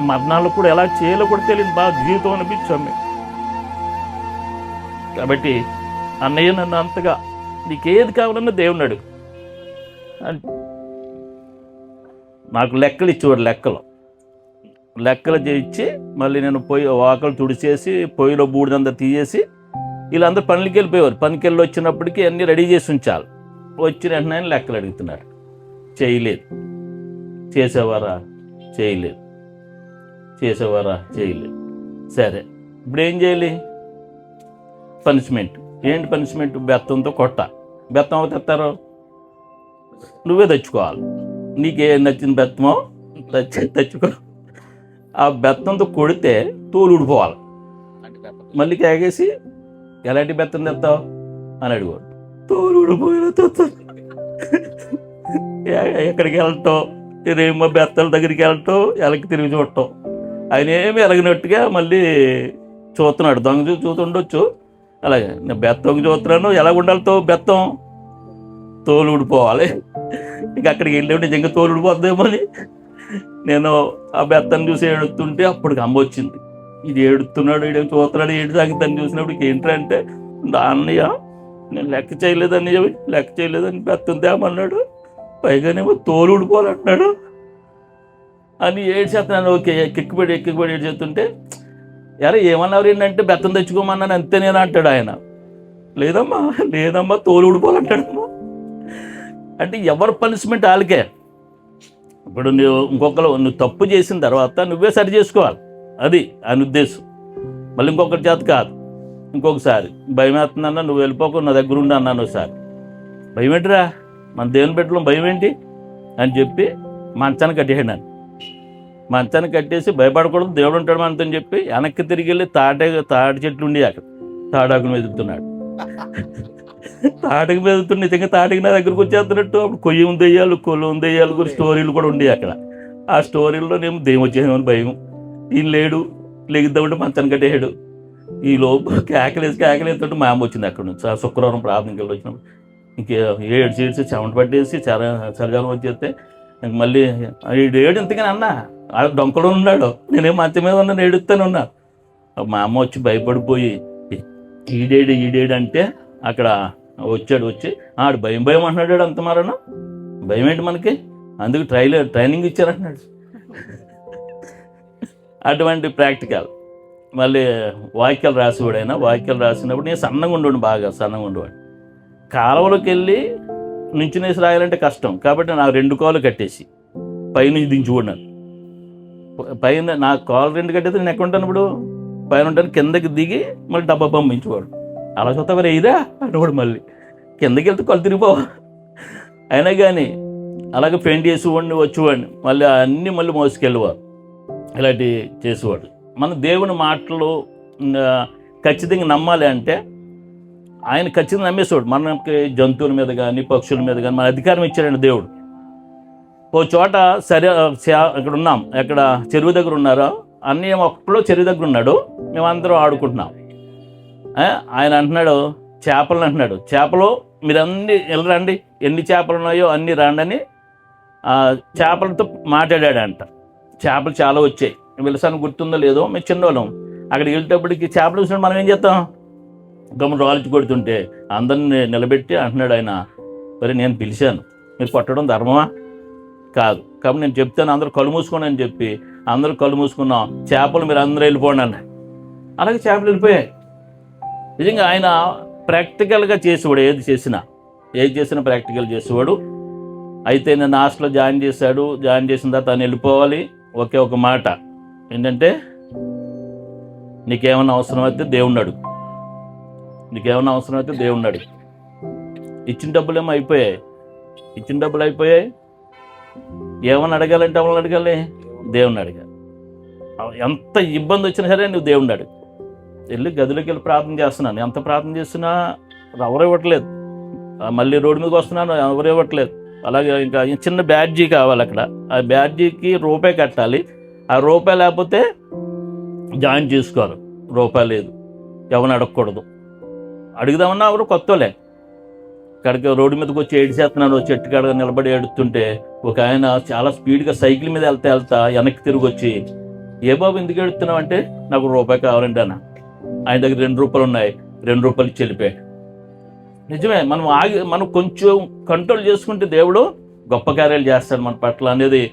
మరణాలు కూడా ఎలా చేయాలో కూడా తెలియదు, బాగా జీవితం అనిపించాం మేము. కాబట్టి అన్నయ్య నన్ను అంతగా నీకేది కావాలన్నా దేవుని అడుగు. నాకు లెక్కలు ఇచ్చేవాడు, లెక్కలు చేయించి మళ్ళీ నేను పొయ్యి వాకలు తుడిచేసి పొయ్యిలో బూడిదంతా తీసేసి వీళ్ళందరూ పనికి వెళ్ళిపోయేవారు. పనికి వెళ్ళి వచ్చినప్పటికీ అన్నీ రెడీ చేసి ఉంచాలి. వచ్చిన వెంటనే లెక్కలు అడుగుతున్నారు. చేయలేదు. చేసేవారా? చేయలేదు. చేసేవారా? చేయలేదు. సరే ఇప్పుడు ఏం చేయాలి? పనిష్మెంట్. ఏంటి పనిష్మెంట్? బెత్తంతో కొట్ట. బెత్తం ఎవరు తెస్తారు? నువ్వే తెచ్చుకోవాలి. నీకే నచ్చిన బెత్తమో తెచ్చుకో. ఆ బెత్తంతో కొడితే తోలు ఊడిపోవాలి. మళ్ళీ కేగేసి ఎలాంటి బెత్తం తెస్తావు అని అడిగాడు. తోలు ఊడిపోయిన తెస్తాను. ఎక్కడికి వెళ్ళటం, రేమో బెత్తల దగ్గరికి వెళ్ళటం, ఎలకి తిరిగి చూడటం. ఆయన ఏమి ఎలగినట్టుగా మళ్ళీ చూస్తున్నాడు. దొంగ చూస్తుండొచ్చు. అలాగే నేను బెత్తం చూస్తున్నాను. ఎలా ఉండాలితో బెత్తం తోలు ఊడిపోవాలి. ఇంక అక్కడికి వెళ్ళి నిజంగా తోలు ఊడిపోద్దేమో అని నేను ఆ బెత్తను చూసి ఏడుతుంటే అప్పటికి అమ్మ వచ్చింది. ఇది ఏడుతున్నాడు, ఇదేం చూస్తున్నాడు, ఏడు సాగిద్దని చూసినప్పుడు ఏంటంటే, అన్నయ్య నేను లెక్క చేయలేదని బెత్తం తేమన్నాడు, పైగానేమో తోలు ఊడిపోవాలంటున్నాడు అని ఏడ్చేస్తున్నాను. ఓకే ఎక్కిపడి ఏడు చేస్తుంటే, ఎరా ఏమన్నారు ఏంటంటే బెత్తం తెచ్చుకోమన్నాను అంతే నేను అంటాడు ఆయన. లేదమ్మా తోలు ఊడిపోవాలంటాడమ్మా. అంటే ఎవరి పనిష్మెంట్ వాళ్ళకే. ఇప్పుడు నువ్వు తప్పు చేసిన తర్వాత నువ్వే సరి చేసుకోవాలి, అది ఆయన ఉద్దేశం. మళ్ళీ ఇంకొకటి చేత కాదు. ఇంకొకసారి భయం వేస్తుందన్నా నువ్వు వెళ్ళిపోకు, నా దగ్గర ఉండి అన్నాను ఒకసారి. భయం ఏంటిరా, మన దేవుని బిడ్డలో భయం ఏంటి అని చెప్పి మంచాన్ని కట్టేసాను. మంచాన్ని కట్టేసి భయపడకూడదు, దేవుడు ఉంటాడు మనతో చెప్పి వెనక్కి తిరిగి వెళ్ళి తాటి చెట్లు ఉండి అక్కడ తాడాకును వెతుకుతున్నాడు. తాటికి వెతుకుతున్న నిజంగా తాటికి నా దగ్గరకు వచ్చేస్తున్నట్టు. అప్పుడు కొయ్యం దెయ్యాలు గురించి స్టోరీలు కూడా ఉండే అక్కడ. ఆ స్టోరీల్లో నేను దెయ్యం వచ్చేసామని భయం. ఈయన లేడు, లెగిద్దామంటే మంచాన్ని కట్టేసాడు. ఈ లోపు కేకలేస్తుంటే మా అమ్మ వచ్చింది అక్కడ నుంచి. ఆ శుక్రవారం ప్రార్థనకి వెళ్ళి వచ్చినప్పుడు ఇంకే ఏడ్చి చెమట పట్టేసి చలిగాలం వచ్చేస్తే ఇంక మళ్ళీ ఏడు ఇంతకని అన్నా డొంకలో ఉన్నాడు, నేనేం మంచం మీద ఉన్నా ఏడుస్తానే ఉన్నా. మా అమ్మ వచ్చి భయపడిపోయి ఈడేడు అంటే అక్కడ వచ్చి ఆడు భయం అంటున్నాడు. అంత మరణ భయం ఏంటి మనకి, అందుకు ట్రైనింగ్ ఇచ్చారంటున్నాడు. అటువంటి ప్రాక్టికల్. మళ్ళీ వాక్యాలు రాసినప్పుడు నేను బాగా సన్నగా ఉండేవాడు. కాలువలోకి వెళ్ళి నుంచునేసి రాయాలంటే కష్టం కాబట్టి నాకు 2 కాళ్ళు కట్టేసి పైనుంచి దించుకున్నాను. పైన నా కాలు 2 కట్టేస్తే నేను ఎక్కడ ఉంటాను ఇప్పుడు? పైన ఉంటాను. కిందకి దిగి మళ్ళీ డబ్బా పంపించేవాడు. అలా చూస్తా మరి ఇదా అనేవాడు. మళ్ళీ కిందకి వెళ్తే కళ్ళు తిరిగిపోవా. అయినా కానీ అలాగే పెయింట్ చేసేవాడిని, వచ్చేవాడిని. మళ్ళీ అన్నీ మళ్ళీ మోసుకెళ్ళేవారు. ఇలాంటివి చేసేవాడు. మన దేవుని మాటలు ఖచ్చితంగా నమ్మాలి అంటే ఆయన ఖచ్చితంగా నమ్మేసేవాడు. మనకి జంతువుల మీద కానీ పక్షుల మీద కానీ మన అధికారం ఇచ్చాడండి దేవుడు. ఓ చోట ఇక్కడ ఉన్నాం, ఎక్కడ చెరువు దగ్గర ఉన్నారో అన్నయ్య ఒక్కలో చెరువు దగ్గర ఉన్నాడు, మేమందరం ఆడుకుంటున్నాం. ఆయన అంటున్నాడు చేపలు మీరన్నీ వెళ్ళరండి, ఎన్ని చేపలు ఉన్నాయో అన్నీ రండి. చేపలతో మాట్లాడాడంట. చేపలు చాలా వచ్చాయి. విలసానికి గుర్తుందో లేదో, మేము చిన్నవాళ్ళం. అక్కడికి వెళ్ళేటప్పటికి చేపలు చూసినప్పుడు మనం ఏం చేస్తాం? గమ్మున రాల్చి కొడుతుంటే అందరిని నిలబెట్టి అంటున్నాడు ఆయన, మరి నేను పిలిచాను, మీరు కొట్టడం ధర్మమా? కాదు, కాబట్టి నేను చెప్తాను అందరూ కళ్ళు మూసుకోండి అని చెప్పి అందరూ కళ్ళు మూసుకున్నాం. చేపలు మీరు అందరూ వెళ్ళిపోండి అన్న. అలాగే చేపలు వెళ్ళిపోయాయి. నిజంగా ఆయన ప్రాక్టికల్గా చేసేవాడు. ఏది చేసినా ప్రాక్టికల్ చేసేవాడు. అయితే నన్ను హాస్టల్లో జాయిన్ చేసిన తర్వాత తను వెళ్ళిపోవాలి. ఒకే ఒక మాట ఏంటంటే, నీకేమన్నా అవసరం అయితే దేవుణ్ణి అడుగు. ఇచ్చిన డబ్బులేమో అయిపోయాయి. ఏమన్నా అడగాలంటే ఎవరిని అడగాలి? దేవుణ్ణి అడగాలి. ఎంత ఇబ్బంది వచ్చినా సరే నువ్వు దేవుణ్ణి అడుగు. వెళ్ళి గదిలోకి వెళ్ళి ప్రార్థన చేస్తున్నాను. ఎంత ప్రార్థన చేస్తున్నా ఎవరు ఇవ్వట్లేదు. మళ్ళీ రోడ్డు మీదకి వస్తున్నాను, ఎవరు ఇవ్వట్లేదు. అలాగే ఇంకా చిన్న బ్యాడ్జీ కావాలి అక్కడ. ఆ బ్యాడ్జీకి రూపాయి కట్టాలి. ఆ రూపాయి లేకపోతే జాయిన్ చేసుకోరు. రూపాయి లేదు, ఎవరిని అడగకూడదు. అడుగుదామన్నా ఎవరు కొత్తలే. ఇక్కడికి రోడ్డు మీదకి వచ్చి ఏడిచేస్తున్నాను. చెట్టు కాడ నిలబడి ఏడుస్తుంటే ఒక ఆయన చాలా స్పీడ్గా సైకిల్ మీద వెళ్తా వెనక్కి తిరిగి వచ్చి, ఏ బాబు ఎందుకు ఎడుతున్నావు అంటే నాకు రూపాయి కావాలంటే అన్న. ఆయన దగ్గర 2 రూపాయలు ఉన్నాయి, 2 రూపాయలు ఇచ్చి వెళ్ళిపోయాడు. నిజమే, మనం కొంచెం కంట్రోల్ చేసుకుంటే దేవుడు గొప్ప కార్యాలు చేస్తాడు మన పట్ల అనేది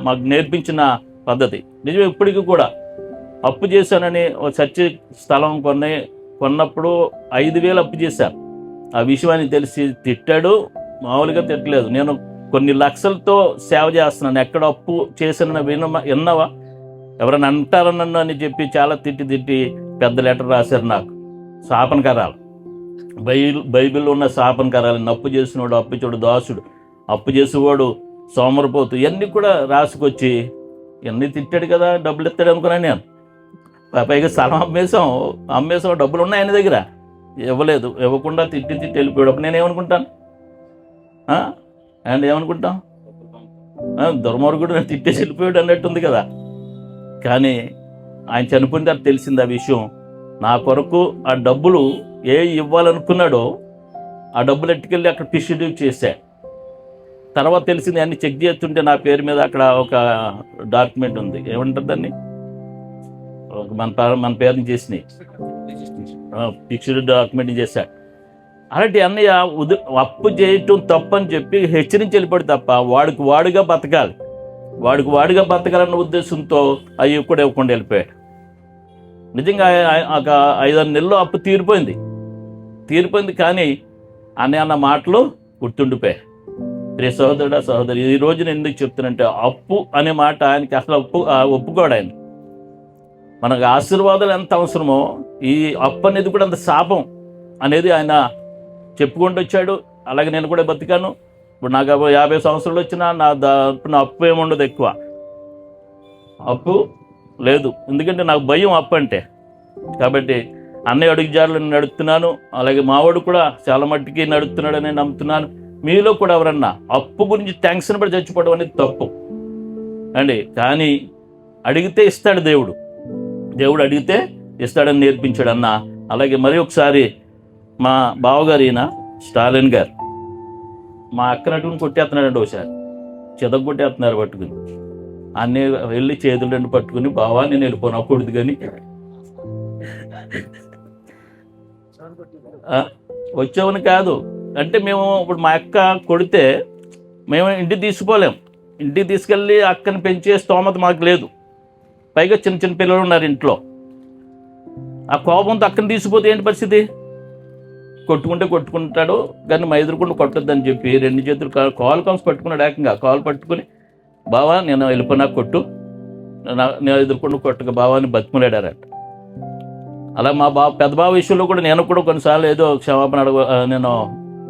మాకు నేర్పించిన పద్ధతి. నిజమే, ఇప్పటికీ కూడా అప్పు చేశానని ఒక చర్చి స్థలం కొన్నప్పుడు 5,000 అప్పు చేశాను. ఆ విషయాన్ని తెలిసి తిట్టాడు, మామూలుగా తిట్టలేదు. నేను కొన్ని లక్షలతో సేవ చేస్తున్నాను, ఎక్కడ అప్పు చేసిన విన్నావా, ఎవరైనా అంటారనన్ను అని చెప్పి చాలా తిట్టి పెద్ద లెటర్ రాశారు నాకు. శాపనకరాలు, బైబిల్లో ఉన్న శాపనకరాలు, అప్పు చేసినవాడు అప్పుచోడు దాసుడు, అప్పు చేసేవాడు సోమరిపోతు, ఇవన్నీ కూడా రాసుకొచ్చి ఇవన్నీ తిట్టాడు కదా, డబ్బులు ఇస్తాడు అనుకున్నాను నేను. పైగా స్థలం అమ్మేసాం, డబ్బులు ఉన్నాయి ఆయన దగ్గర, ఇవ్వలేదు. ఇవ్వకుండా తిట్టి వెళ్ళిపోయాడు. అప్పుడు నేనేమనుకుంటాను అండ్ ఏమనుకుంటాం, దుర్మార్గుడు నేను తిట్టేసి వెళ్ళిపోయాడు అన్నట్టుంది కదా. కానీ ఆయన చనిపోయిన తర్వాత తెలిసింది ఆ విషయం. నా కొరకు ఆ డబ్బులు ఇవ్వాలనుకున్నాడో ఆ డబ్బులు ఎట్టుకెళ్ళి అక్కడ డిస్ట్రిబ్యూట్ చేశాడు. తర్వాత తెలిసింది, అన్ని చెక్ చేస్తుంటే నా పేరు మీద అక్కడ ఒక డాక్యుమెంట్ ఉంది, ఏమంటారు దాన్ని, మన పేరుని చేసినాయి, ఫిక్స్డ్ డాక్యుమెంట్ చేశాడు. అలాంటి అన్నయ్య అప్పు చేయటం తప్పని చెప్పి హెచ్చరించి వెళ్ళిపోయి తప్ప వాడిగా బతకాలన్న ఉద్దేశంతో అవి కూడా ఇవ్వకుండా వెళ్ళిపోయాడు. నిజంగా ఒక 5-6 నెలల్లో అప్పు తీరిపోయింది. కానీ అన్న మాటలు గుర్తుండిపోయాయి. రే సహోదరి, ఈ రోజు నేను ఎందుకు చెప్తానంటే, అప్పు అనే మాట ఆయనకి అసలు ఒప్పుకోడు. ఆయన మనకు ఆశీర్వాదాలు ఎంత అవసరమో ఈ అప్పు అనేది కూడా అంత శాపం అనేది ఆయన చెప్పుకుంటూ వచ్చాడు. అలాగే నేను కూడా బతికాను. ఇప్పుడు నాకు 50 సంవత్సరాలు వచ్చినా నా అప్పు ఏముండదు, ఎక్కువ అప్పు లేదు. ఎందుకంటే నాకు భయం అప్పు అంటే. కాబట్టి అన్నయ్య అడుగుజాడలు నడుపుతున్నాను. అలాగే మావాడు కూడా చాలా మట్టికి నడుపుతున్నాడని నమ్ముతున్నాను. మీలో కూడా ఎవరన్నా అప్పు గురించి టెన్షన్ పడి చచ్చిపోవడం అనేది తప్పు అండి. కానీ అడిగితే ఇస్తాడు దేవుడు అడిగితే ఇస్తాడని నేర్పించాడు అన్న. అలాగే మరి ఒకసారి మా బావగారు ఈయన స్టాలిన్ గారు మా అక్కనట్టుకుని కొట్టేస్తున్నాడండి. ఒకసారి చెదకు కొట్టేస్తున్నారు పట్టుకుని. అన్నీ వెళ్ళి చేతులు 2 పట్టుకుని, బావా నేను వెళ్ళిపోనకూడదు కానీ వచ్చామని కాదు అంటే, మేము ఇప్పుడు మా అక్క కొడితే మేము ఇంటికి తీసుకోలేం. ఇంటికి తీసుకెళ్ళి అక్కని పెంచే స్తోమత మాకు లేదు. పైగా చిన్న పిల్లలు ఉన్నారు ఇంట్లో. ఆ కోపంతో అక్కని తీసుకుపోతే ఏంటి పరిస్థితి? కొట్టుకుంటాడు. కానీ మా ఎదురుకుండా కొట్టొద్దని చెప్పి 2 చేతులు కాలు కంసి పట్టుకున్నాడు. ఏకంగా కాలు పట్టుకుని, బావా నేను వెళ్ళిపోయినా కొట్టు, నేను ఎదురుకుండా కొట్టుకు బావాని బతిమలాడారట. అలా మా పెద్ద బావ విషయంలో కూడా నేను కూడా కొన్నిసార్లు ఏదో క్షమాపణ నేను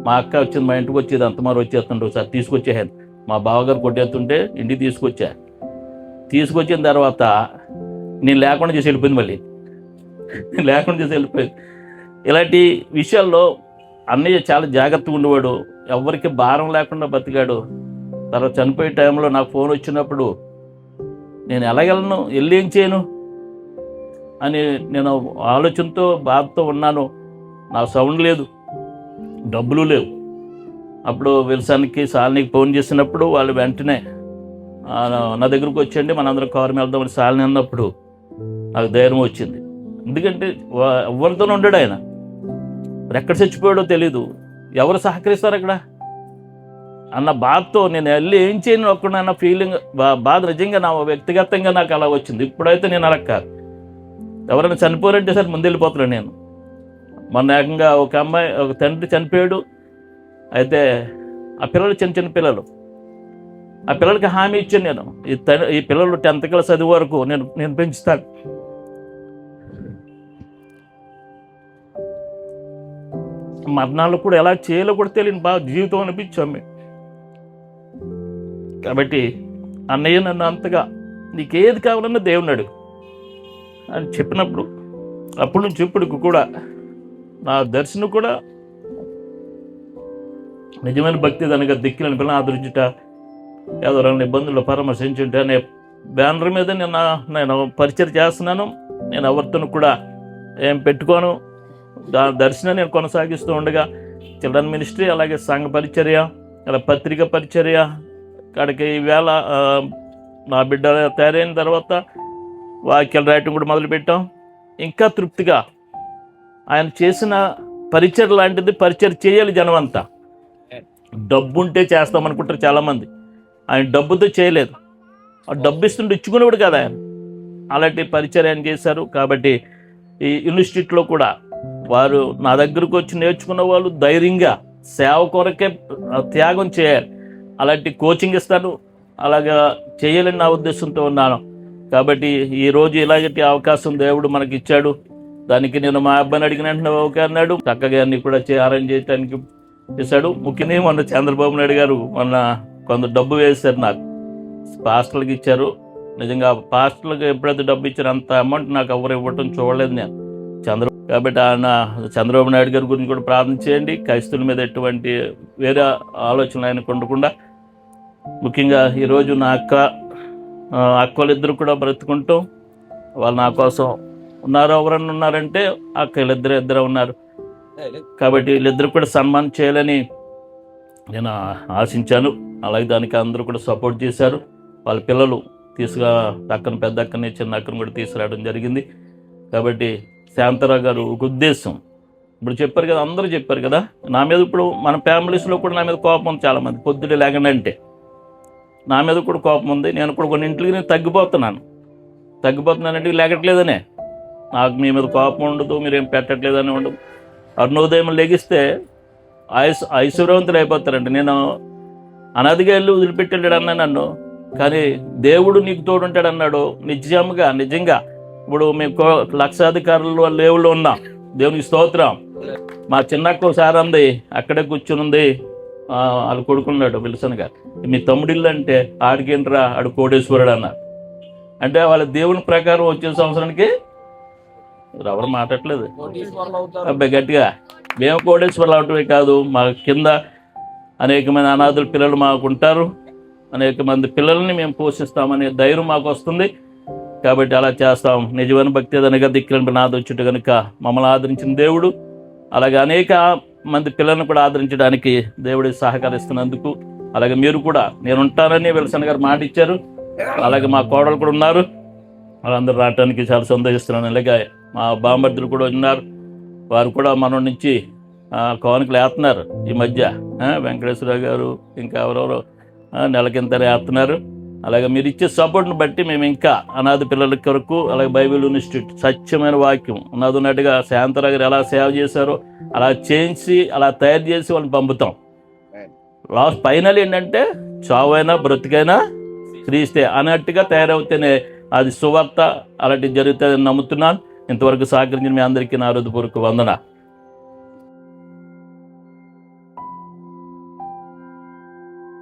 మా అక్క వచ్చింది, మా ఇంటికి వచ్చేది, అంతమారు వచ్చేస్తుంటే ఒకసారి తీసుకొచ్చేసాను. మా బావగారు కొట్టేస్తుంటే ఇంటికి తీసుకొచ్చిన తర్వాత నేను లేకుండా చేసి వెళ్ళిపోయింది. మళ్ళీ వెళ్ళిపోయింది. ఇలాంటి విషయాల్లో అన్నయ్య చాలా జాగ్రత్తగా ఉండేవాడు. ఎవరికి భారం లేకుండా బతికాడు. తర్వాత చనిపోయే టైంలో నాకు ఫోన్ వచ్చినప్పుడు నేను ఎలాగెళ్ళను, వెళ్ళి ఏం చేయను అని నేను ఆలోచనతో బాధతో ఉన్నాను. నాకు సౌండ్ లేదు, డబ్బులు లేవు. అప్పుడు విల్సన్కి శాలినికి ఫోన్ చేసినప్పుడు వాళ్ళు వెంటనే నా దగ్గరకు వచ్చండి, మనందరం కారు మీద వెళ్దామని శాలిని అన్నప్పుడు నాకు ధైర్యం వచ్చింది. ఎందుకంటే ఎవరితోనే ఉండడు ఆయన. ఎక్కడ చచ్చిపోయాడో తెలీదు, ఎవరు సహకరిస్తారు అక్కడ అన్న బాధతో నేను వెళ్ళి ఏం చేయను ఒక్కడన్న ఫీలింగ్, బాధ నిజంగా నా వ్యక్తిగతంగా నాకు అలా వచ్చింది. ఇప్పుడైతే నేను అలా కాదు. ఎవరైనా చనిపోయారంటే సరే ముందు వెళ్ళిపోతున్నాను నేను. మొన్న ఏకంగా ఒక తండ్రి చనిపోయాడు. అయితే ఆ పిల్లలు చిన్న పిల్లలు, ఆ పిల్లలకి హామీ ఇచ్చాను నేను, ఈ పిల్లలు 10th క్లాస్ చదివే వరకు నేను పెంచుతాను. మరణాలు కూడా ఎలా చేయాలో కూడా తెలియని బాగా జీవితం అనిపించాము. కాబట్టి అన్నయ్య నన్ను అంతగా నీకేది కావాలన్నా దేవుని అడుగు అని చెప్పినప్పుడు అప్పటి నుంచి ఇప్పటికి కూడా నా దర్శనం కూడా నిజమైన భక్తి దానిగా దిక్కులని పిల్లలు ఆదరించుట, ఎవరైనా ఇబ్బందులు పరామర్శించుంటే అనే బ్యానర్ మీద నేను పరిచయం చేస్తున్నాను. నేను ఎవరితో కూడా ఏం పెట్టుకోను. దర్శనం నేను కొనసాగిస్తూ ఉండగా చిల్డ్రన్ మినిస్ట్రీ, అలాగే సంఘ పరిచర్య, అలా పత్రిక పరిచర్య కాడికి ఈవేళ నా బిడ్డ తయారైన తర్వాత వాక్యాలు రాయటం కూడా మొదలుపెట్టాం. ఇంకా తృప్తిగా ఆయన చేసిన పరిచయం లాంటిది పరిచయం చేయాలి జనం అంతా. డబ్బు ఉంటే చేస్తామనుకుంటారు చాలామంది. ఆయన డబ్బుతో చేయలేదు, ఆ డబ్బు ఇస్తుంటే ఇచ్చుకునేవాడు కదా ఆయన. అలాంటి పరిచయం ఆయన చేశారు. కాబట్టి ఈ ఇన్స్టిట్యూట్లో కూడా వారు నా దగ్గరకు వచ్చి నేర్చుకున్న వాళ్ళు ధైర్యంగా సేవ కొరకే త్యాగం చేయాలి. అలాంటి కోచింగ్ ఇస్తాను, అలాగా చేయాలని నా ఉద్దేశంతో ఉన్నాను. కాబట్టి ఈరోజు ఇలాంటి అవకాశం దేవుడు మనకి ఇచ్చాడు. దానికి నేను మా అబ్బాయిని అడిగిన వెంటనే ఓకే అన్నాడు. చక్కగా అన్ని కూడా అరేంజ్ చేయడానికి చేశాడు. ముఖ్యంగా మొన్న చంద్రబాబు నాయుడు గారు మొన్న కొంత డబ్బు వేశారు, నాకు పాస్టర్లకు ఇచ్చారు. నిజంగా పాస్టర్లకు ఎప్పుడైతే డబ్బు ఇచ్చారు అంత అమౌంట్ నాకు ఎవరు ఇవ్వటం చూడలేదు నేను. కాబట్టి ఆయన చంద్రబాబు నాయుడు గారి గురించి కూడా ప్రార్థన చేయండి. క్రైస్తవుల మీద ఎటువంటి వేరే ఆలోచనలు ఆయనకు ఉండకుండా. ముఖ్యంగా ఈరోజు నా అక్కలిద్దరు కూడా బ్రతుకుంటూ వాళ్ళు నా కోసం ఉన్నారు. ఎవరన్నా ఉన్నారంటే ఇద్దరు ఉన్నారు. కాబట్టి వీళ్ళిద్దరు కూడా సన్మానం చేయాలని నేను ఆశించాను. అలాగే దానికి అందరూ కూడా సపోర్ట్ చేశారు. వాళ్ళ పిల్లలు అక్కను, పెద్ద అక్కని, చిన్న అక్కను కూడా తీసుకురావడం జరిగింది. కాబట్టి శాంతారావు గారు ఒక ఉద్దేశం ఇప్పుడు చెప్పారు కదా, అందరూ చెప్పారు కదా, నా మీద ఇప్పుడు మన ఫ్యామిలీస్లో కూడా నా మీద కోపం ఉంది చాలామంది. పొద్దుడే లేకంటే నా మీద కూడా కోపం ఉంది. నేను కూడా కొన్ని ఇంటికి నేను తగ్గిపోతున్నానంటే లేకట్లేదనే. నాకు మీ మీద కోపం ఉండదు, మీరేం పెట్టట్లేదని ఉండదు. అరుణోదయం లెగిస్తే ఐశ్వర్యవంతులు అయిపోతారండి. నేను అనాదిగా వెళ్ళి వదిలిపెట్టి వెళ్ళాడు అన్నా నన్ను, కానీ దేవుడు నీకు తోడుంటాడు అన్నాడు. నిజంగా ఇప్పుడు మేము లక్షాధికారులు లేవుల్లో ఉన్నాం. దేవునికి స్తోత్రం. మా చిన్నక్క ఒకసారి అంది, అక్కడే కూర్చుని ఉంది, వాళ్ళు కొడుకున్నాడు విల్సన్ గారు, మీ తమ్ముడిల్లు అంటే ఆడికేంట్రా, ఆడు కోటేశ్వరుడు అన్నారు. అంటే వాళ్ళ దేవుని ప్రకారం వచ్చే సంవత్సరానికి ఎవరు మాట్లాడలేదు అబ్బాయి గట్టిగా. మేము కోటేశ్వరులు అవటమే కాదు, మా కింద అనేక మంది అనాథుల పిల్లలు మాకు ఉంటారు. అనేక మంది పిల్లల్ని మేము పోషిస్తామనే ధైర్యం మాకు వస్తుంది. కాబట్టి అలా చేస్తాం. నిజమైన భక్తి ఏదనగా దిక్కులను నాది వచ్చుట కనుక మమ్మల్ని ఆదరించిన దేవుడు, అలాగే అనేక మంది పిల్లలను కూడా ఆదరించడానికి దేవుడు సహకరిస్తున్నందుకు, అలాగే మీరు కూడా నేను ఉంటానని విల్సన్ గారు మాట ఇచ్చారు. అలాగే మా కోడలు కూడా ఉన్నారు, వాళ్ళందరూ రావడానికి చాలా సంతోషిస్తున్నాను. అలాగే మా బాంబర్దులు కూడా ఉన్నారు, వారు కూడా మన నుంచి కానుకలు వేస్తున్నారు. ఈ మధ్య వెంకటేశ్వరరావు గారు ఇంకా ఎవరెవరో నెలకింత వేస్తున్నారు. అలాగే మీరు ఇచ్చే సపోర్ట్ని బట్టి మేము ఇంకా అనాథ పిల్లల కొరకు, అలాగే బైబిల్ ఇన్స్టిట్యూట్ సత్యమైన వాక్యం ఉన్నట్టుగా శాంతారావు గారు ఎలా సేవ చేశారో అలా చేయించి అలా తయారు చేసి వాళ్ళని పంపుతాం. లాస్ట్ ఫైనల్ ఏంటంటే చావైనా బ్రతికైనా క్రీస్తే అన్నట్టుగా తయారవుతేనే అది సువార్త. అలాంటివి జరుగుతుందని నమ్ముతున్నాను. ఇంతవరకు సహకరించిన మీ అందరికీ నా హృదయపూర్వక వందన.